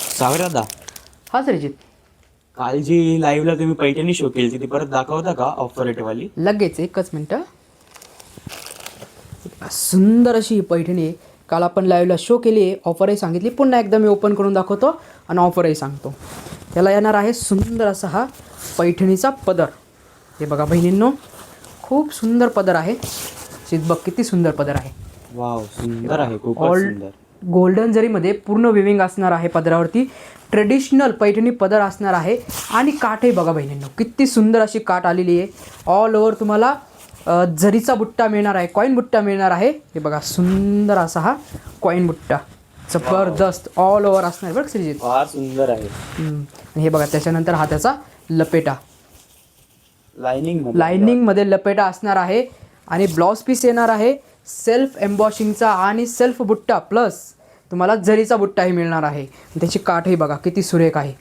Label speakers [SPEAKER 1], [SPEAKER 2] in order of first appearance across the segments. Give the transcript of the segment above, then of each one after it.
[SPEAKER 1] सागर दादा,
[SPEAKER 2] हा श्रीजित,
[SPEAKER 1] काल जी लाईव्हला तुम्ही पैठणी शो केली ती परत दाखवता का ऑफर रेटवाली?
[SPEAKER 2] लगेच एकच मिनटं. सुंदर अशी ही पैठणी आहे. काल आपण लाईव्हला शो केली आहे, ऑफरही सांगितली. पुन्हा एकदा मी ओपन करून दाखवतो आणि ऑफरही सांगतो. त्याला येणार आहे सुंदर असा हा पैठणीचा पदर. हे बघा बहिणींनो, खूप सुंदर पदर आहे. बघ किती सुंदर पदर आहे.
[SPEAKER 1] वाव, सुंदर आहे, खूपच सुंदर.
[SPEAKER 2] गोल्डन जरीमध्ये पूर्ण विविंग असणार आहे पदरावरती. ट्रेडिशनल पैठणी पदर असणार आहे. आणि काठही बघा बहिणींनो, किती सुंदर अशी काठ आलेली आहे. ऑल ओव्हर तुम्हाला जरीचा बुट्टा मिळणार आहे, कॉईन बुट्टा मिळणार आहे. हे बघा सुंदर असा हा कॉईन बुट्टा, जबरदस्त ऑल ओव्हर असणार आहे बरं श्रीजित.
[SPEAKER 1] फार सुंदर आहे.
[SPEAKER 2] आणि हे बघा त्याच्यानंतर हा त्याचा लपेटा,
[SPEAKER 1] लाइनिंग
[SPEAKER 2] मध्ये लपेटा असणार आहे. आणि ब्लाउज पीस येणार आहे सेल्फ एम्बॉशिंगचा आणि सेल्फ बुट्टा प्लस तुम्हाला जरीचा बुट्टाही मिळणार आहे. त्याची काठही बघा किती सुरेख आहे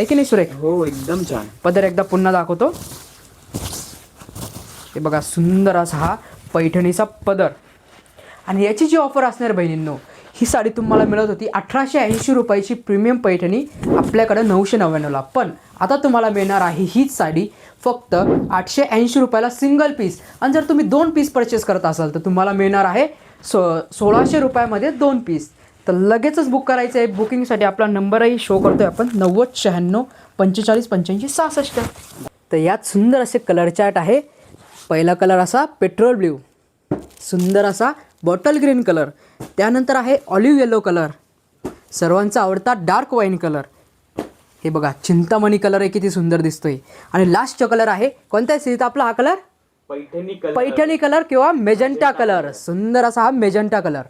[SPEAKER 2] की नाही सुरेख?
[SPEAKER 1] हो, एकदम छान.
[SPEAKER 2] पदर एकदा पुन्हा दाखवतो. हे बघा सुंदर असा हा पैठणीचा पदर. आणि याची जी ऑफर असणार बहिणींनो, ही साडी तुम्हाला मिळत होती 1880 रुपयाची प्रीमियम पैठणी आपल्याकडे 999ला. पण आता तुम्हाला मिळणार आहे हीच साडी फक्त 880 रुपयाला सिंगल पीस. आणि जर तुम्ही 2 पीस परचेस करत असाल तर तुम्हाला मिळणार आहे 1600 रुपयामध्ये 2 पीस. तर लगेचच बुक करायचं आहे. बुकिंगसाठी आपला नंबरही शो करतोय आपण 90 96 45 85 66. तर यात सुंदर असे कलर चार्ट आहे. पहिला कलर असा पेट्रोल ब्ल्यू, सुंदर असा बॉटल ग्रीन कलर, त्यानंतर आहे ऑलिव्ह येलो कलर, सर्वांचा आवडता डार्क वाईन कलर. हे बघा चिंतामणी कलर आहे, किती सुंदर दिसतोय. आणि लास्टचा कलर आहे कोणत्या सीट आपला हा कलर? पैठणी कलर किंवा मेजंटा कलर. सुंदर असा हा मेजंटा कलर.